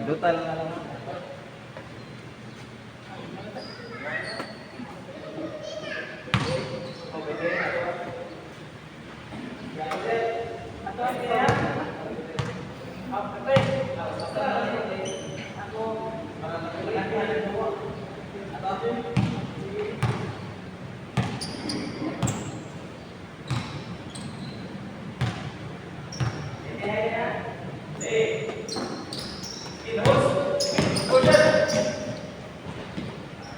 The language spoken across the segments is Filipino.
Dutal na lang.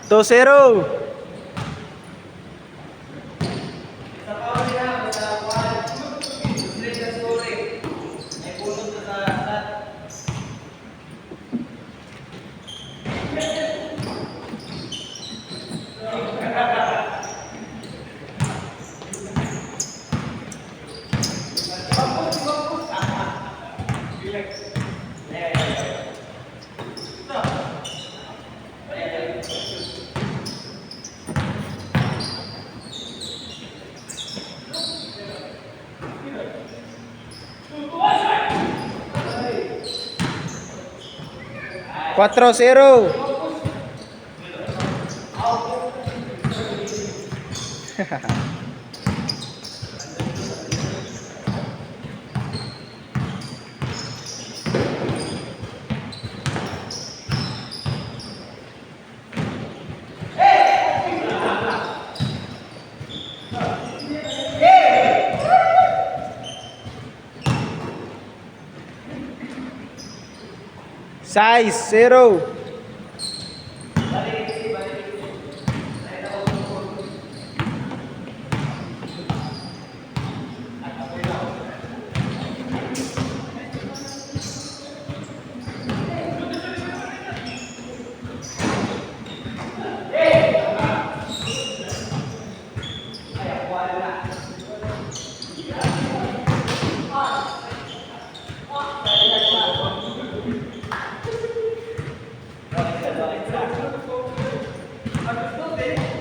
Two zero. Cuatro zero. Size zero.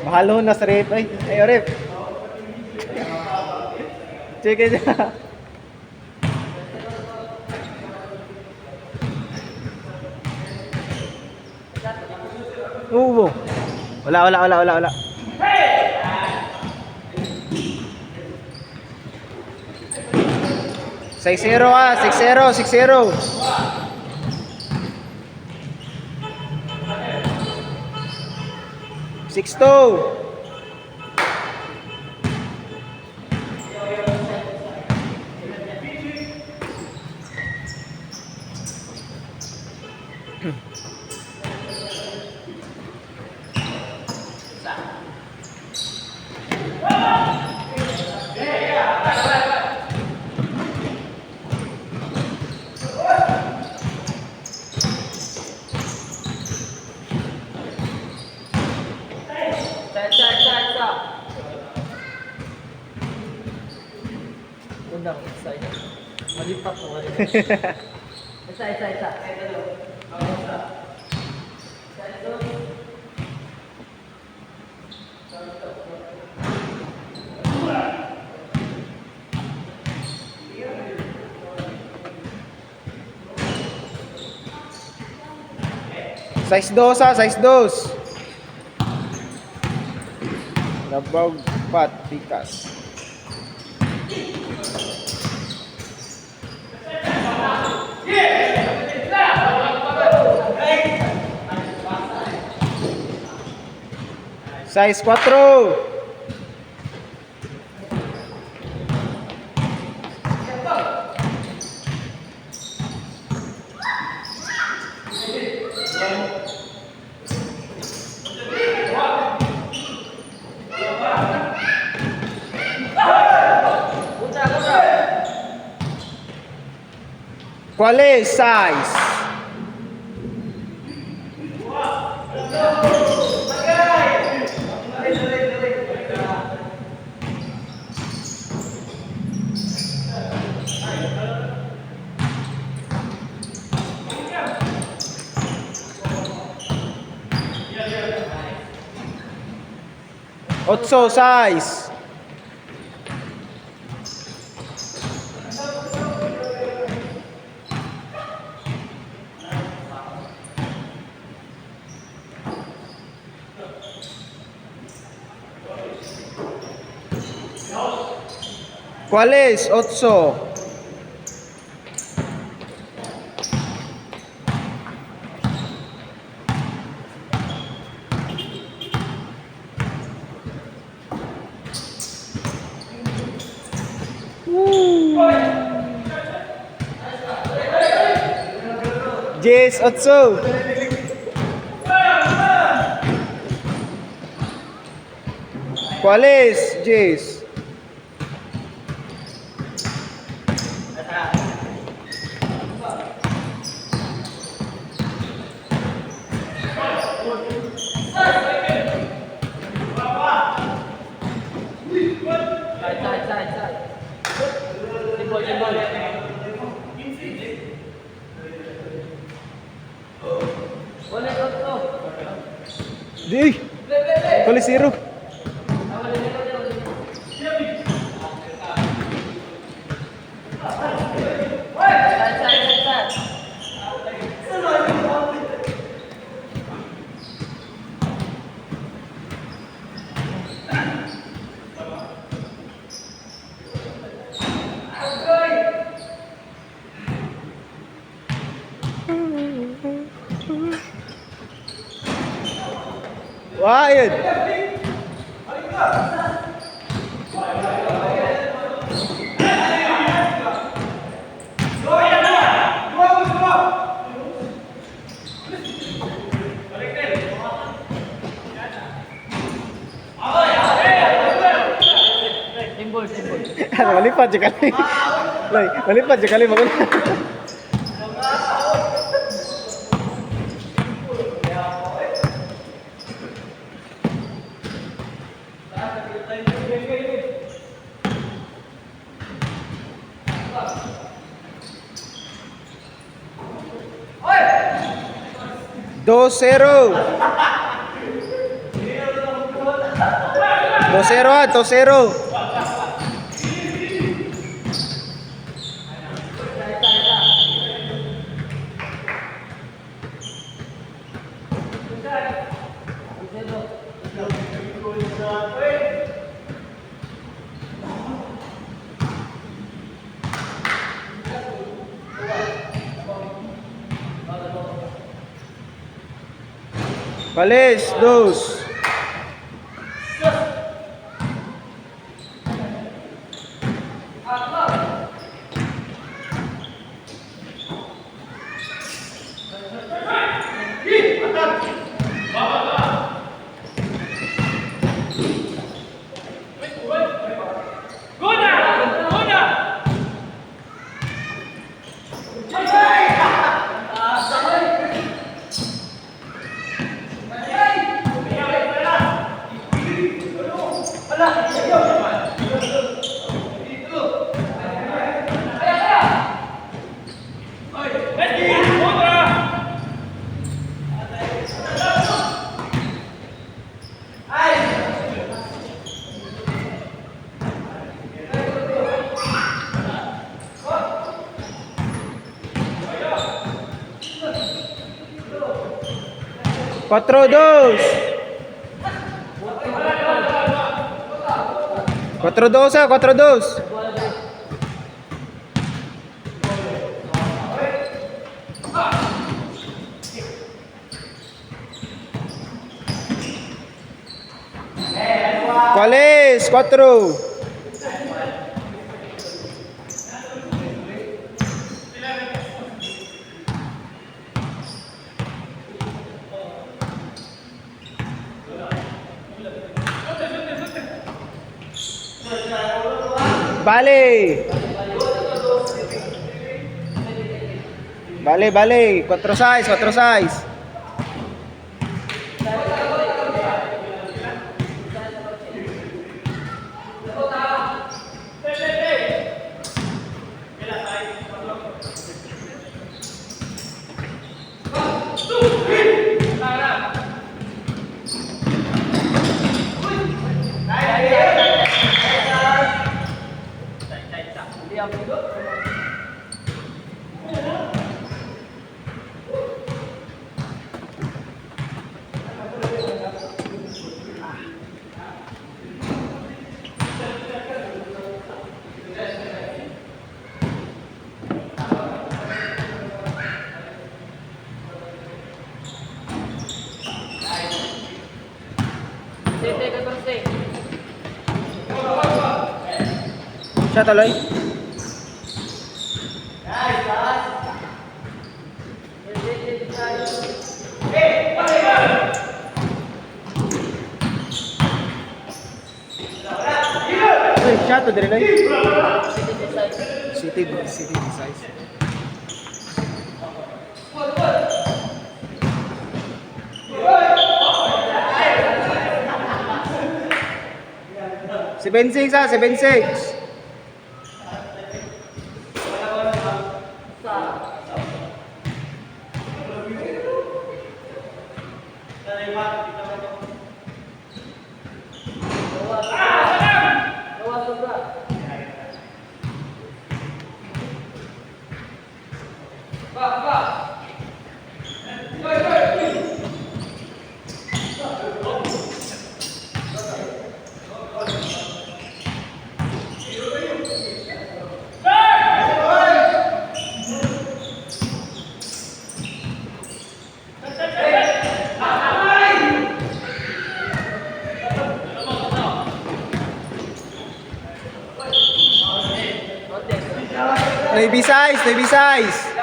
Mahal ho na sa rep. Ay, rep. Check it out. Wala. 6-0 ah, 6-0, 6-0. Six two. Undang, inside. Malipat mo. Isa. Size 2 ah, size 2. Labog pat pikas. Size 4. ¿Cuál es size? Otso size. ¿Cuáles? 8. Yes, 8. ¿Cuáles? Yes. Side. Simbol. Boleh tuh. Di. ¿Cuáles 0? Side. Wah, yun. Simbol. Malipad siya kali. Lay, malipad siya kali magul. Dos 0. 2-0 2-0. ¿Cuáles? 2. Cuatro dos. 4-2 ah, 4-2. ¿Cuál es? 4. Vale. Vale. 4-6, 4-6. Siya tuloy. Uy, siya to dire loy. City size. Si Bensing sa, si Bensing. Navy size, Navy size.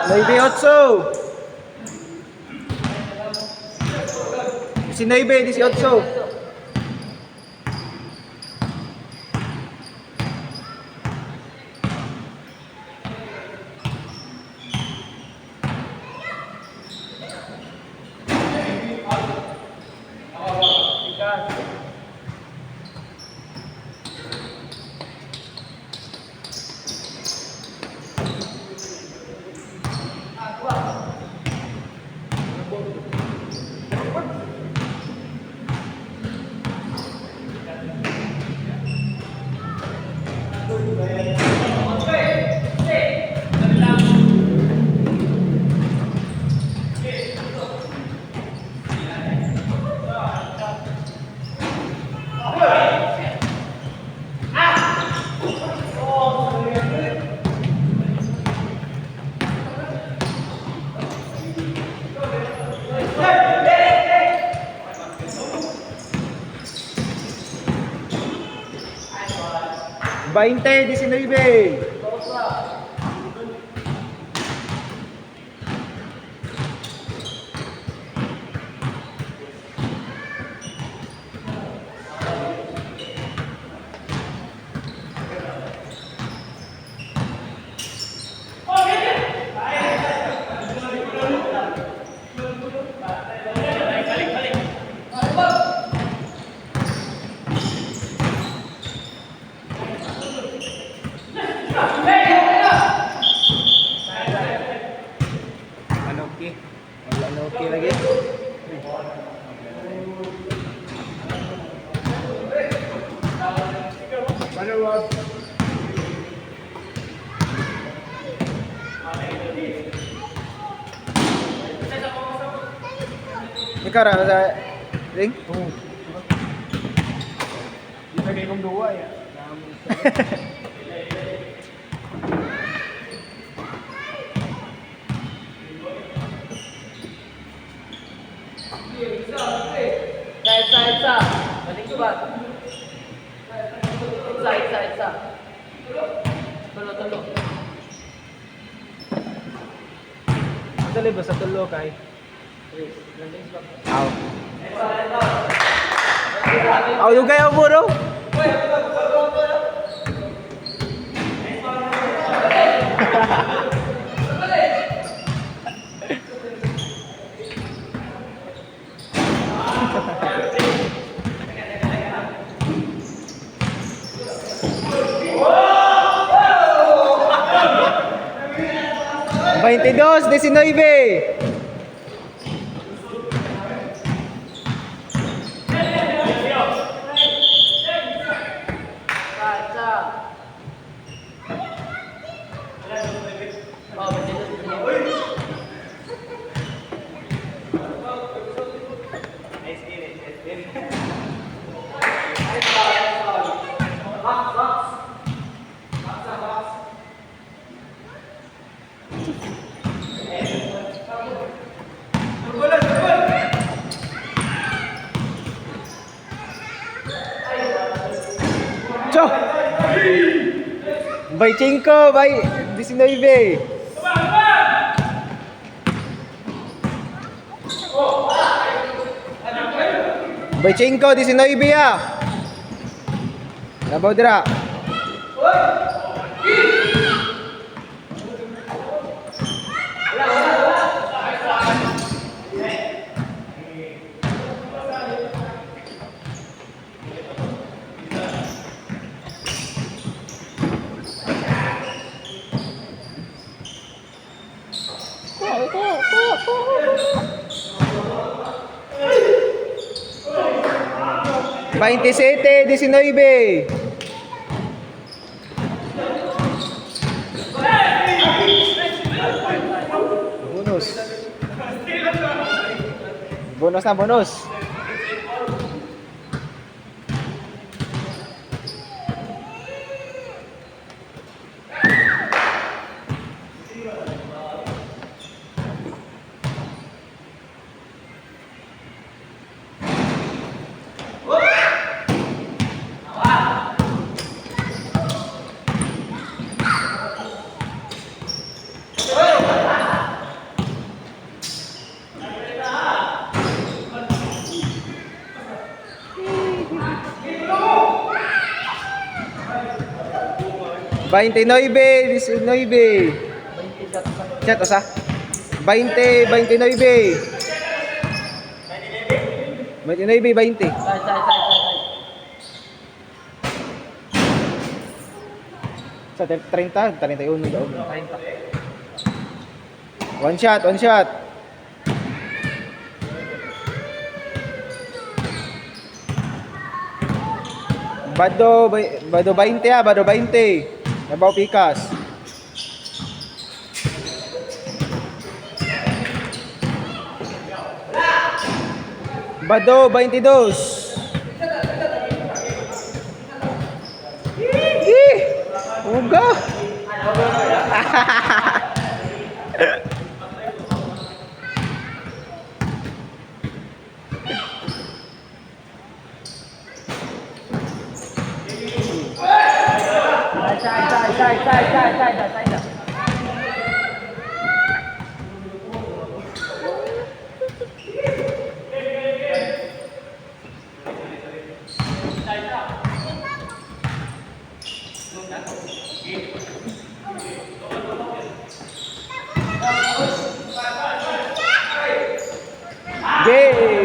Navy 8. Si Navy 18. Bainte, 19. Manoki. Manoki lagi. Manawag. Ikaw ra sa ring? Oo. Di pa kayong duwa ya. Isa. Balik ko ba? Isa. Tulo. Dali ba sa tulo kay? Aw. Aw yung kaya mo no? 22-19. Isa. Oh, 22-19. Cho! By 5, by 19. By 5, 19 ya. Nabaw dira. Veintisiete, 19. Bonus. Bonus na, bonus. Veintinueve, 19. Chat, usa. 20, 29. 29, 20. Sa 30, 31 daw. 30. One shot, one shot. Bado 20 ah, bado 20. Nabaw pikas. Bado 22. Ih, uga. Side. Game.